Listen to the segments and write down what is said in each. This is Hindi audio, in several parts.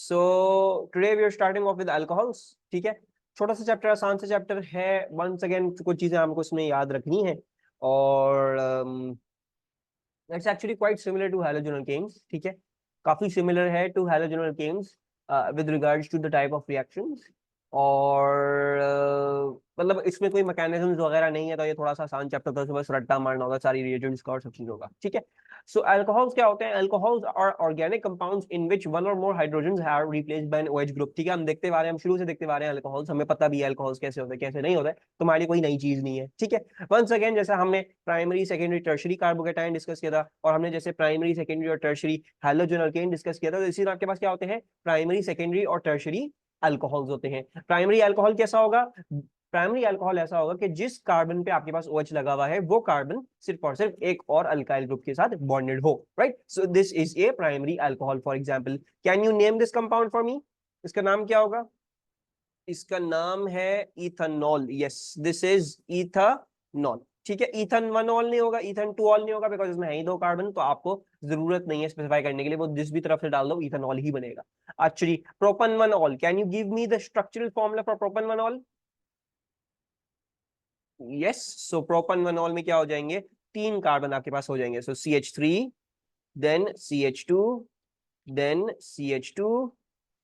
So today we are starting off with alcohols. ठीक है, छोटा सा चैप्टर, आसान सा चैप्टर है। वंस अगेन कुछ चीजें हमको इसमें याद रखनी है और it's actually quite similar to haloalkanes. ठीक है, काफी सिमिलर है to haloalkanes with regards to the type of reactions. और मतलब इसमें कोई मैकेनिज्म्स वगैरह नहीं है, तो ये थोड़ा सा आसान चैप्टर था। बस रट्टा मारना होगा सारी रिएजेंट्स का और सब चीजों का। ठीक है, सो अल्कोहल्स क्या होते हैं? Alcohols are organic compounds in which one or more hydrogens are replaced by an OH group. ठीक है, हम देखते आ रहे हैं, हम शुरू से देखते आ रहे हैं अल्कोहल्स, हमें पता भी है अल्कोहल्स कैसे होते हैं कैसे नहीं होते, तुम्हारे लिए कोई नई चीज नहीं है। ठीक है, वंस अगेन जैसा हमने primary secondary tertiary carbocation discuss किया था, और हमने जैसे प्राइमरी सेकेंडरी और टर्शरी हैलोजन अल्केन डिस्कस किया था, तो इसी तरह आपके पास क्या होते हैं? प्राइमरी सेकेंडरी और टर्शरी अल्कोहल्स होते हैं। प्राइमरी अल्कोहल कैसा होगा? प्राइमरी अल्कोहल ऐसा होगा कि जिस कार्बन पे आपके पास OH लगा हुआ है वो कार्बन सिर्फ और सिर्फ एक और अल्काइल ग्रुप के साथ बॉन्डेड हो। Right, so this is a primary alcohol. For example, can you name this compound for me? इसका नाम क्या होगा? इसका नाम है ethanol. Yes, this is ethanol. ठीक है, इथन 1 ऑल नहीं होगा, इथन 2 ऑल नहीं होगा, बिकॉज इसमें है ही 2 कार्बन, तो आपको जरूरत नहीं है स्पेसिफाई करने के लिए, वो जिस भी तरफ से डाल दो इथेनॉल ही बनेगा। Actually propan 1 ol, can you give me the structural formula for propan 1 ol? Yes, so propan 1 ol में क्या हो जाएंगे? 3 कार्बन आपके पास हो जाएंगे। So CH3, then CH2, then CH2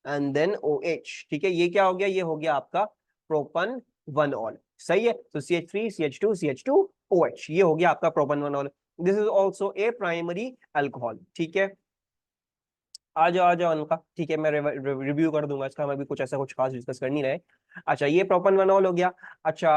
and then OH। ठीक है, ये क्या हो गया? ये हो गया आपका प्रोपन 1 ऑल। सही है, तो CH3 CH2 CH2 OH, ये हो गया आपका प्रोपन 1 all. This is also a primary alcohol. ठीक है, आ जाओ उनका। ठीक है, मैं रिव्यू कर दूंगा इसका, हम अभी कुछ ऐसा कुछ खास डिस्कस कर नहीं रहे। अच्छा, ये प्रोपन 1 ऑल हो गया। अच्छा,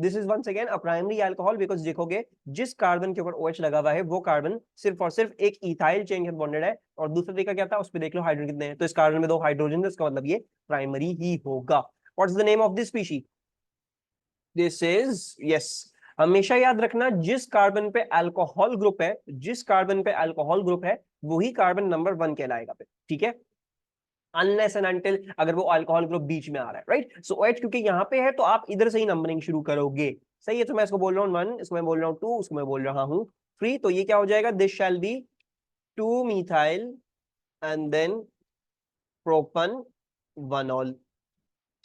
this is once again a primary alcohol, because देखोगे जिस कार्बन के ऊपर OH लगा हुआ है वो कार्बन सिर्फ और सिर्फ एक इथाइल चेन के बॉन्डेड है। और दूसरा तरीका क्या था? उस पर देख लो हाइड्रोजन कितने हैं, तो इस कार्बन में 2 हाइड्रोजन है, इसका मतलब ये प्राइमरी ही होगा। What is the name of this species? This is, yes, हमेशा याद रखना, जिस कार्बन पे अल्कोहल ग्रुप है, जिस कार्बन पे अल्कोहल ग्रुप है, वही कार्बन नंबर 1 कहलाएगा फिर। ठीक है, अनलेस एंड अनटिल अगर वो अल्कोहल ग्रुप बीच में आ रहा है। राइट, सो OH क्योंकि यहाँ पे है तो आप इधर से ही नंबरिंग शुरू करोगे। सही है, तो मैं इसको बोल रहा हूँ 1, इसको मैं बोल रहा हूँ 2, उसको मैं बोल रहा हूँ 3, तो ये क्या हो जाएगा? This shall be 2 methyl and then propan 1 ol.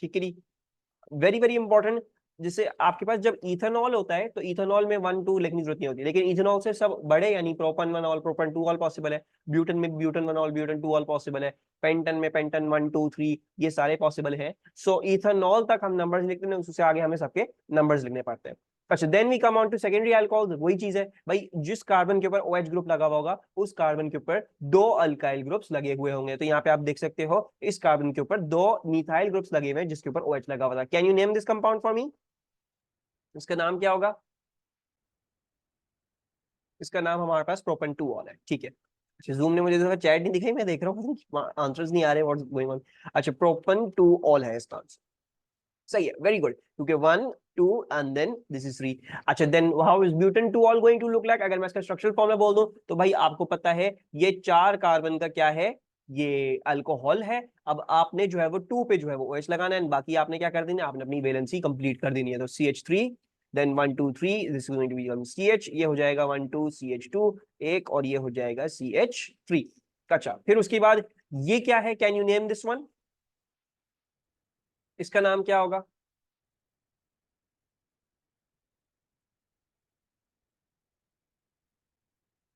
ठीक है, वेरी वेरी इंपॉर्टेंट। जैसे आपके पास जब इथेनॉल होता है तो इथेनॉल में 1 2 लिखने की जरूरत नहीं होती, लेकिन इथेनॉल से सब बड़े यानी प्रोपन 1 ऑल प्रोपन 2 ऑल पॉसिबल है। ब्यूटन में butane 1 all butane 2 all possible है। पेंटन में पेंटन 1 2 3, ये सारे पॉसिबल है। सो इथेनॉल तक हम नंबर्स लिखते हैं, उससे आगे हमें सबके नंबर्स लिखने पड़ते हैं। अच्छा, then we come on to secondary alcohol. वही चीज है भाई, जिस कार्बन के ऊपर OH ग्रुप लगा हुआ होगा उस कार्बन के ऊपर 2 अल्काइल ग्रुप्स लगे हुए होंगे। तो यहाँ पे आप देख सकते हो इस कार्बन के ऊपर 2 मिथाइल ग्रुप्स लगे हुए हैं जिसके ऊपर OH लगा हुआ था। Can you name this compound for me? इसका नाम क्या होगा? इसका नाम हमारे पास प्रोपन 2 ऑल है। ठीक है, अच्छा, जूम ने मुझे चैट नहीं दिखाई, मैं देख रहा हूँ आंसर्स नहीं आ रहे, व्हाट्स गोइंग ऑन। अच्छा, प्रोपन 2 ऑल है इसका आंसर। सही है, वेरी गुड, क्योंकि 1 2 एंड देन दिस इज 3। अच्छा, then how is butane 2 ol going to look like? अगर मैं इसका स्ट्रक्चरल फॉर्मूला बोल दूं तो भाई आपको पता है ये 4 कार्बन का क्या है? ये अल्कोहल है। अब आपने जो है वो 2 पे जो है वो OH लगाना है, बाकी आपने क्या कर देना है? आपने अपनी वैलेंसी कंप्लीट कर देनी है। तो CH3, then 1 2 3, this is going to become CH, ये हो जाएगा 1 2 CH2 एक, और ये हो जाएगा CH3। अच्छा, फिर उसके बाद ये क्या है? Can you name this one? इसका नाम क्या होगा?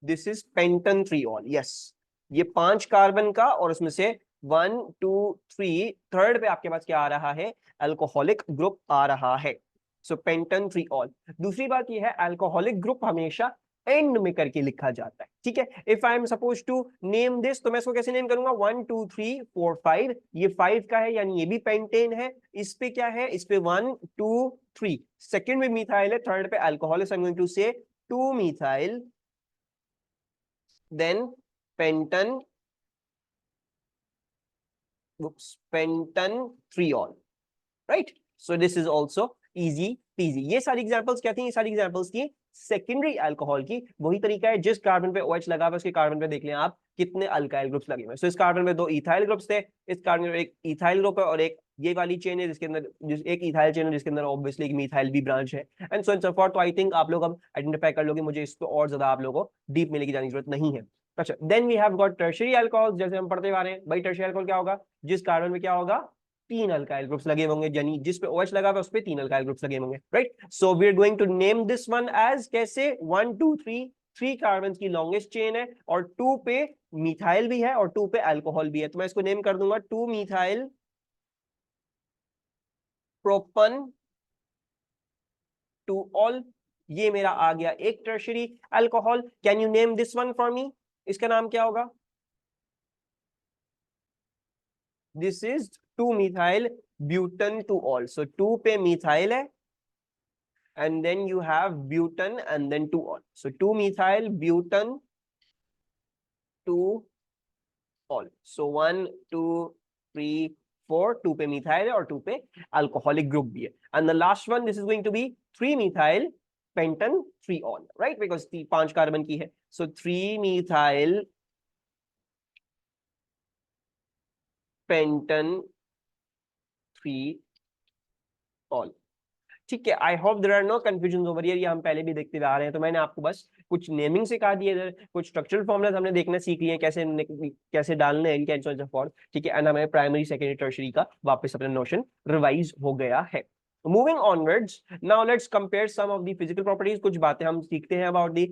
This is pentan 3 ol. Yes, ये 5 कार्बन का, और उसमें से 1 2 3, थर्ड पे आपके पास क्या आ रहा है? अल्कोहलिक ग्रुप आ रहा है। सो पेंटन 3 ऑल। दूसरी बात ये है, अल्कोहलिक ग्रुप हमेशा एंड में करके लिखा जाता है। ठीक है, if I am suppose to name this, तो मैं इसको कैसे नेम करूंगा? 1 2 3 4 5, ये 5 का है यानी ये भी पेंटेन है। इस पे क्या है? इस पे 1 2 3, सेकंड में मिथाइल है, थर्ड पे अल्कोहल है, सो आई एम गोइंग टू से 2 methyl, then penton, penton 3 all. Right, so this is also easy PG. ये सारी एग्जांपल्स क्या थी? ये सारी एग्जांपल्स थी सेकेंडरी अल्कोहल की। वही तरीका है, जिस कार्बन पे OH लगा हुआ है उसके कार्बन पे देख लें आप कितने अल्काइल ग्रुप्स लगे हुए हैं। सो इस कार्बन में 2 इथाइल ग्रुप्स थे, इस कार्बन में एक इथाइल ग्रुप है, और एक ये वाली चेन है जिसके अंदर एक इथाइल चेन है जिसके अंदर ऑब्वियसली एक मिथाइल भी ब्रांच है, and so and so forth. तो आई थिंक आप लोग अब आइडेंटिफाई कर लोगे, मुझे इस पर और ज्यादा आप लोगों को डीप में लेके जाने की जरूरत नहीं है। अच्छा, then we have got tertiary alcohol, जैसे हम पढ़ते आ रहे हैं भाई, टर्शियरी अल्कोहल क्या होगा, जिस कार्बन में क्या होगा, तीन अल्काइल ग्रुप्स लगे होंगे, यानी जिस पे OH लगा हुआ उस पे तीन अल्काइल ग्रुप्स लगे होंगे, right. So we are going to name this one as, कैसे, 1 2 3, 3 कार्बन की लॉन्गेस्ट चेन है और 2 पे मिथाइल भी है और 2 पे अल्कोहल भी है, तो मैं इसको नेम कर दूंगा 2 मिथाइल प्रोपन टू ऑल। ये मेरा आ गया एक tertiary alcohol. Can you name this one for me, इसका नाम क्या होगा, this is 2 methyl butan two ol. So 2 पे मिथाइल है and then you have butane and then 2 all. So 2 methyl butane to all. So 1 2 3 4, 2 पे methyl है और 2 पे alcoholic group भी है, and the last one this is going to be 3 methyl pentane 3 all, right, because 5 carbon की है। So 3 methyl pentane 3 all। ठीक है, I hope there are no confusion over here, ये हम पहले भी देखते आ रहे हैं, तो मैंने आपको बस कुछ नेमिंग सिखा दिए, इधर कुछ स्ट्रक्चरल फॉर्मुलाज हमने देखना सीख लिए, कैसे कैसे डालने हैं इनके एंड फॉर, ठीक है, एंड हमें प्राइमरी सेकेंडरी टर्शियरी का वापस अपना नोशन रिवाइज हो गया है। Moving onwards, now let's compare some of the physical properties, कुछ बातें हम सीखते हैं about the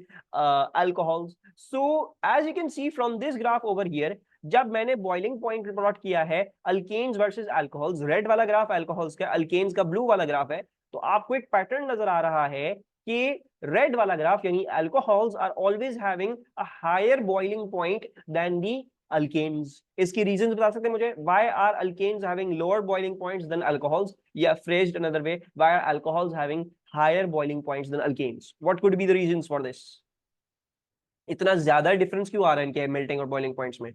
alcohols. So as you can see from this graph over here, जब मैंने बॉइलिंग पॉइंट प्लॉट किया है अल्केन्स वर्सेस अल्कोहल्स, रेड वाला ग्राफ अल्कोहल्स का, अल्केन्स का ब्लू वाला ग्राफ है, तो आपको एक पैटर्न नजर आ रहा है कि रेड वाला ग्राफ यानी alcohols are always having a higher boiling point than the alkanes. इसकी रीजंस बता सकते हैं मुझे, why are alkanes having lower boiling points than alcohols, या phrased another way, why are alcohols having higher boiling points than alkanes, what could be the reasons for this, इतना ज्यादा डिफरेंस क्यों आ रहा है इनके मेल्टिंग और बॉइलिंग पॉइंट्स में।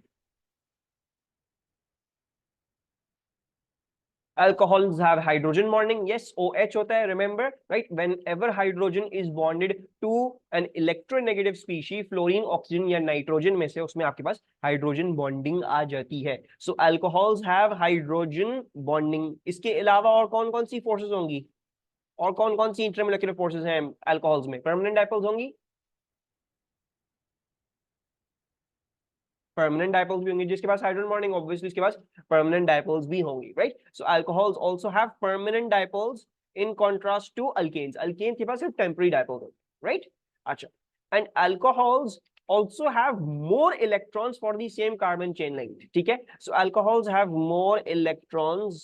Alcohols have hydrogen bonding, yes, OH होता है, remember, right, whenever hydrogen is bonded to an electronegative species, fluorine, oxygen या nitrogen में से, उसमें आपके पास hydrogen bonding आ जाती है। So alcohols have hydrogen bonding। इसके अलावा और कौन कौन सी फोर्सेस होंगी, और कौन कौन सी इंटरमोलिकुलर फोर्सेस हैं अल्कोहल्स में, परमानेंट डाइपोल्स होंगी, परमानेंट डाइपोल्स भी होंगे, जिसके पास हाइड्रोजन बॉन्डिंग ऑब्वियसली उसके पास परमानेंट डाइपोल्स भी होंगी, right. So alcohols also have permanent dipoles in contrast to alkanes, alkane के पास सिर्फ टेम्पररी डाइपोल होते हैं, राइट। अच्छा, and alcohols also have more electrons for the same carbon chain length, ठीक है। So alcohols have more electrons,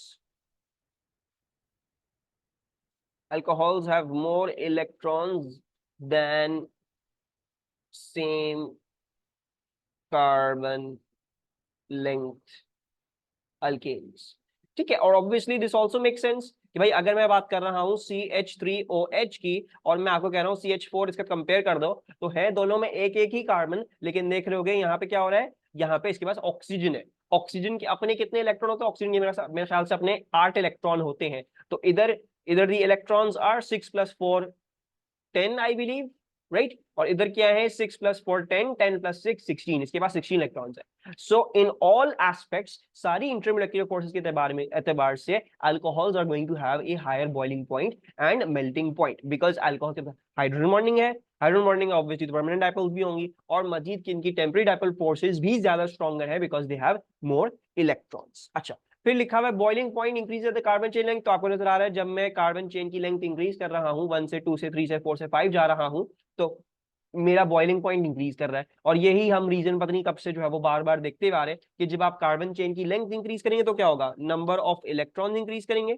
alcohols have more electrons than same carbon length alkanes, ठीक है। और obviously this also make sense कि भाई अगर मैं बात कर रहा हूँ CH3OH की और मैं आपको कह रहा हूँ CH4, इसका कंपेयर कर दो, तो है दोनों में एक एक ही कार्बन, लेकिन देख रहे होगे यहाँ पे क्या हो रहा है, यहाँ पे इसके पास ऑक्सीजन है, ऑक्सीजन के अपने कितने इलेक्ट्रॉन होते हैं, ऑक्सीजन के मेरे ख्याल से अपने 8 इलेक्ट्रॉन होते हैं, तो इधर इधर the electrons are 6 + 4 10 I believe, right, और इधर क्या है 6 + 4 10, 10 + 6 16, इसके पास 16 इलेक्ट्रॉन्स है। सो इन ऑल एस्पेक्ट्स, सारी इंटरमोलिक्यूलर फोर्सेस के एतबार से alcohols are going to have a higher boiling point and melting point, because alcohol के पास हाइड्रोजन बॉन्डिंग है, hydrogen bonding obviously permanent dipoles भी होंगी, और मजीद की इनकी टेम्पररी डाइपोल फोर्सेस भी ज्यादा स्ट्रॉन्गर है because they have more electrons. अच्छा, फिर लिखा हुआ है boiling point increase the carbon chain length, तो आपको नजर आ रहा है जब मैं कार्बन चेन की लेंथ इंक्रीज कर रहा हूं, 1 से 2 से 3 से 4 से 5 जा रहा हूं, तो मेरा बॉइलिंग पॉइंट इंक्रीज कर रहा है। और यही हम रीजन पता नहीं कब से जो है वो बार बार देखते आ रहे हैं कि जब आप कार्बन चेन की लेंथ इंक्रीज करेंगे तो क्या होगा, नंबर ऑफ इलेक्ट्रॉन इंक्रीज करेंगे,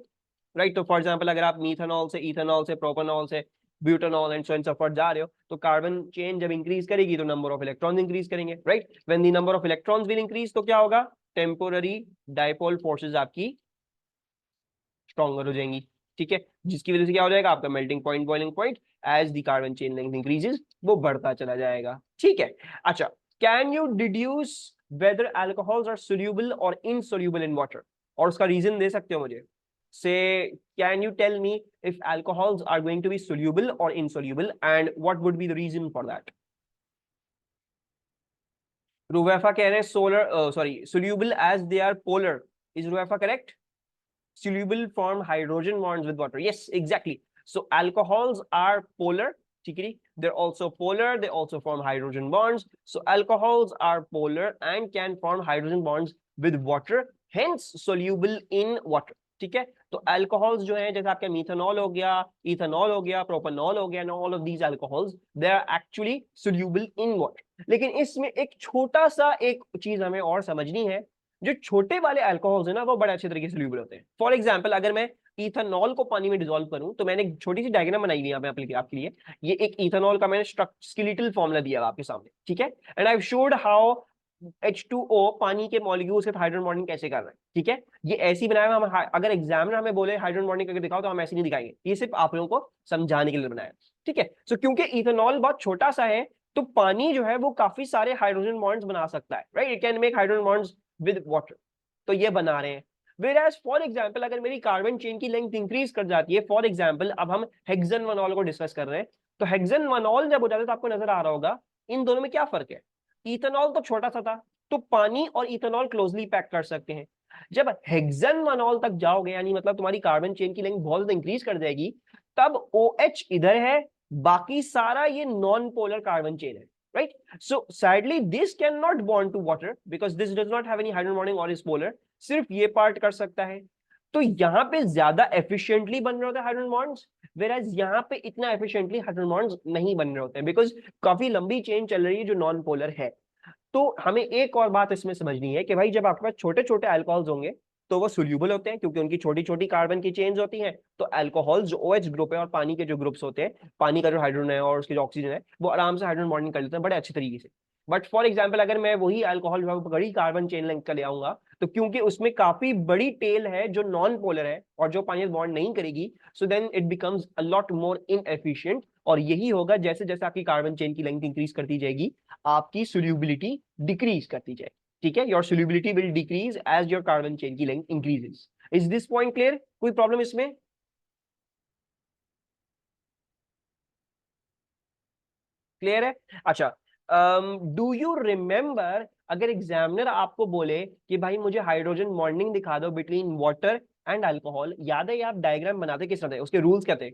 राइट। तो फॉर एग्जांपल अगर आप मीथेनॉल से इथेनॉल से प्रोपेनॉल से butanol and so and so forth जा रहे हो, तो कार्बन चेन जब इंक्रीज करेगी तो नंबर ऑफ इलेक्ट्रॉन इंक्रीज करेंगे, right. When the number of electrons will increase, तो क्या होगा, टेम्पोररी डाइपोल फोर्सेस आपकी स्ट्रॉन्गर हो जाएंगी, ठीक है, जिसकी वजह से क्या हो जाएगा, आपका melting point boiling point as the carbon chain length increases वो बढ़ता चला जाएगा, ठीक है। अच्छा, can you deduce whether alcohols are soluble or insoluble in water, और उसका रीजन दे सकते हो मुझे, say can you tell me if alcohols are going to be soluble or insoluble and what would be the reason for that. Ruvefa कह रहे हैं solar sorry soluble as they are polar, is Ruvefa correct, soluble form hydrogen bonds with water, yes exactly, so alcohols are polar, ठीक है, they're also polar, they also form hydrogen bonds. So alcohols are polar and can form hydrogen bonds with water, hence soluble in water. ठीक है, तो अल्कोहल्स जो है जैसे आपका मीथेनॉल हो गया, इथेनॉल हो गया, प्रोपेनॉल हो गया, all of these alcohols they are actually soluble in water. लेकिन इसमें एक छोटा सा एक चीज हमें और समझनी है, जो छोटे वाले अल्कोहल्स है ना वो बड़े अच्छे तरीके से सोल्यूबल होते हैं। फॉर एग्जांपल अगर मैं इथेनॉल को पानी में डिसॉल्व करूं, तो मैंने एक छोटी सी डायग्राम बनाई हुई है यहाँ पे आपके लिए। ये एक इथेनॉल का मैंने स्केलेटल फॉर्मूला दिया आपके सामने, ठीक है, and I have showed how H2O पानी के मॉलिक्यूल्स के हाइड्रोजन बॉन्डिंग कैसे कर रहे हैं, ठीक है। ये ऐसे ही बनाया हम, अगर एग्जामिनर हमें बोले हाइड्रोजन बॉन्डिंग करके दिखाओ, तो हम ऐसे नहीं दिखाएंगे, ये सिर्फ आप लोगों को समझाने के लिए बनाया, ठीक है। सो क्योंकि इथेनॉल बहुत छोटा सा है, तो पानी जो है वो काफी सारे हाइड्रोजन बॉन्ड्स बना सकता है, right, it can make hydrogen bonds with water, तो ये बना रहे हैं। Whereas फॉर एग्जाम्पल अगर मेरी कार्बन चेन की लेंथ इंक्रीज कर जाती है, फॉर एग्जाम्पल अब हम हेक्सेनवनॉल को डिस्कस कर रहे हैं, तो हेक्सेनवनॉल जब हो जाता है तो आपको नजर आ रहा होगा इन दोनों में क्या फर्क है। इथेनॉल तो छोटा सा था, तो पानी और इथेनॉल क्लोजली पैक कर सकते हैं। जब हेक्सेनवनॉल तक जाओगे, यानी मतलब तुम्हारी कार्बन चेन की लेंथ बहुत ज्यादा इंक्रीज कर जाएगी, तब OH इधर है, बाकी सारा ये नॉन पोलर कार्बन चेन है, right? So sadly this cannot bond to water because this does not have any hydrogen bonding or is polar. सिर्फ ये पार्ट कर सकता है, तो यहाँ पे ज्यादा एफिशिएंटली बन रहे होते हैं हाइड्रोजन बॉन्ड्स, वेराज यहाँ पे इतना एफिशिएंटली हाइड्रोजन बॉन्ड्स नहीं बन रहे होते हैं, बिकॉज काफी लंबी चेन चल रही है जो नॉन पोलर है। तो हमें एक और बात इसमें समझनी है कि भाई जब आपके पास छोटे छोटे अल्कोहल्स होंगे तो वो सोल्यूबल होते हैं, क्योंकि उनकी छोटी छोटी कार्बन की चेन्स होती हैं। तो अल्कोहल जो OH ग्रुप है और पानी के जो ग्रुप्स होते हैं, पानी का जो हाइड्रोजन है और उसके जो ऑक्सीजन है, वो आराम से हाइड्रोजन बॉन्डिंग कर लेते हैं बड़े अच्छे तरीके से। बट फॉर एग्जाम्पल अगर मैं वही अल्कोहल बड़ी कार्बन चेन लेंथ का ले आऊंगा, तो क्योंकि उसमें काफी बड़ी टेल है जो नॉन पोलर है और जो पानी बॉन्ड नहीं करेगी, so then it becomes a lot more inefficient. और यही होगा जैसे जैसे आपकी कार्बन चेन की लेंथ इंक्रीज करती जाएगी, आपकी सोल्यूबिलिटी डिक्रीज करती जाएगी, ठीक है। Your solubility will decrease as your carbon chain की length increases. Is this point clear? कोई प्रॉब्लम इसमें? क्लियर है? अच्छा, डू यू रिमेंबर अगर एग्जामिनर आपको बोले कि भाई मुझे हाइड्रोजन बॉन्डिंग दिखा दो बिटवीन वाटर एंड अल्कोहल, याद है ये आप डायग्राम बनाते किस तरह थे, उसके रूल्स क्या थे?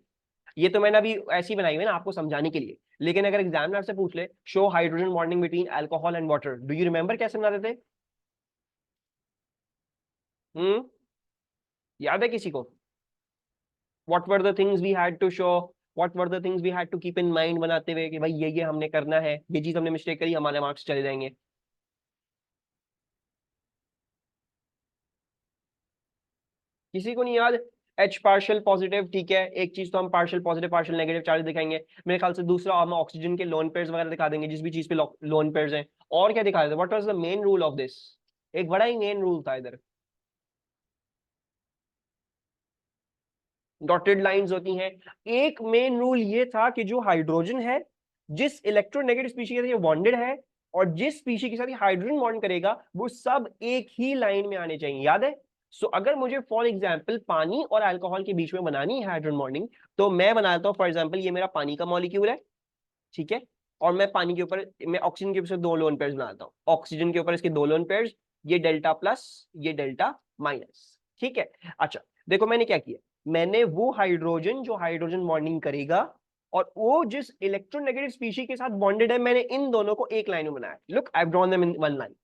ये तो मैंने अभी ऐसी बनाई हुई है ना आपको समझाने के लिए, लेकिन अगर एग्जामिनर से पूछ ले show hydrogen bonding between alcohol and water, do you remember कैसे बनाते थे? हम्म, याद है किसी को? what were the things we had to show, what were the things we had to keep in mind बनाते हुए कि भाई ये हमने करना है, ये चीज हमने मिस्टेक करी, हमारे मार्क्स चले जाएंगे। किसी को नहीं याद? H पार्शियल पॉजिटिव, ठीक है, एक चीज तो हम partial positive partial negative charge दिखाएंगे मेरे ख्याल से। दूसरा हम ऑक्सीजन के लोन पेयर्स वगैरह दिखा देंगे, जिस भी चीज पे लोन पेयर्स हैं। और क्या दिखा देते? What was the main rule of this? एक बड़ा ही मेन रूल था इधर, डॉटेड लाइंस होती हैं। एक मेन रूल ये था कि जो हाइड्रोजन है, जिस इलेक्ट्रोनेगेटिव स्पीशीज के साथ ये बॉन्डेड है और जिस स्पीशीज के साथ ये हाइड्रोजन बॉन्ड करेगा, वो सब एक ही लाइन में आने चाहिए, याद है? सो अगर मुझे फॉर एग्जांपल पानी और अल्कोहल के बीच में बनानी है हाइड्रोजन बॉन्डिंग, तो मैं बनाता हूं फॉर एग्जांपल ये मेरा पानी का मॉलिक्यूल है, ठीक है, और मैं पानी के ऊपर, मैं ऑक्सीजन के ऊपर दो लोन पेयर्स बनाता हूँ, ऑक्सीजन के ऊपर इसके दो लोन पेयर्स, ये डेल्टा प्लस, ये डेल्टा माइनस, ठीक है। अच्छा, देखो मैंने क्या किया, मैंने वो हाइड्रोजन जो हाइड्रोजन बॉन्डिंग करेगा और वो जिस इलेक्ट्रोनेगेटिव स्पीशीज के साथ बॉन्डेड है, मैंने इन दोनों को एक लाइन में बनाया। Look, I have drawn them in one line.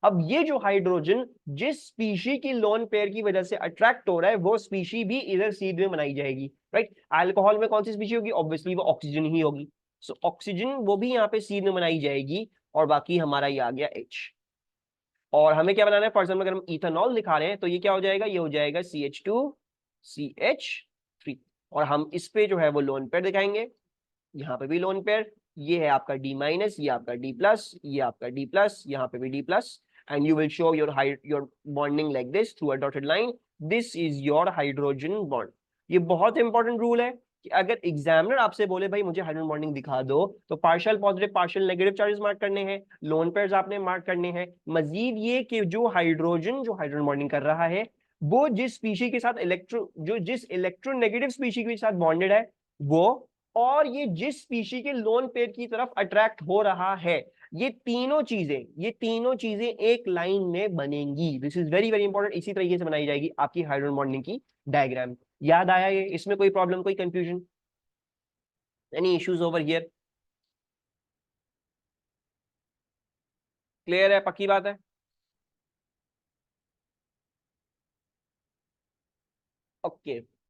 अब ये जो हाइड्रोजन जिस स्पीशी की लोन पेयर की वजह से अट्रैक्ट हो रहा है, वो स्पीशी भी इधर सीध में बनाई जाएगी, राइट। अल्कोहल में कौन सी स्पीशी होगी? ऑब्वियसली वो ऑक्सीजन ही होगी। सो ऑक्सीजन वो भी यहाँ पे सीध में बनाई जाएगी, और बाकी हमारा ये आ गया H। और हमें क्या बनाना है? फॉर एग्जाम्पल अगर हम इथेनॉल दिखा रहे हैं, तो ये क्या हो जाएगा? ये हो जाएगा CH2CH3। और हम इस पे जो है वो लोन पेयर दिखाएंगे, यहाँ पे भी लोन पेयर, ये है आपका D माइनस, ये आपका D प्लस, ये आपका D प्लस, यहाँ पे भी D plus, and you will show your bonding like this through a dotted line. This is your hydrogen bond. ये बहुत इंपॉर्टेंट रूल है कि अगर एग्जामिनर आपसे बोले भाई मुझे हाइड्रोजन बॉन्डिंग दिखा दो, तो partial positive partial negative charges mark करने हैं, लोन पेयर्स आपने मार्क करने हैं। मजीद ये कि जो हाइड्रोजन बॉन्डिंग कर रहा है, वो जिस स्पीशी के साथ जिस इलेक्ट्रोनेगेटिव स्पीशी के साथ बॉन्डेड है वो, और ये जिस स्पीशी के लोन पेयर की तरफ अट्रैक्ट हो रहा है, ये तीनों चीजें एक लाइन में बनेंगी। This is very very important. इसी तरीके से बनाई जाएगी आपकी हाइड्रोजन बॉन्डिंग की डायग्राम। याद आया ये? इसमें कोई प्रॉब्लम, कोई confusion? Any issues over here? Clear है, पक्की बात है? ओके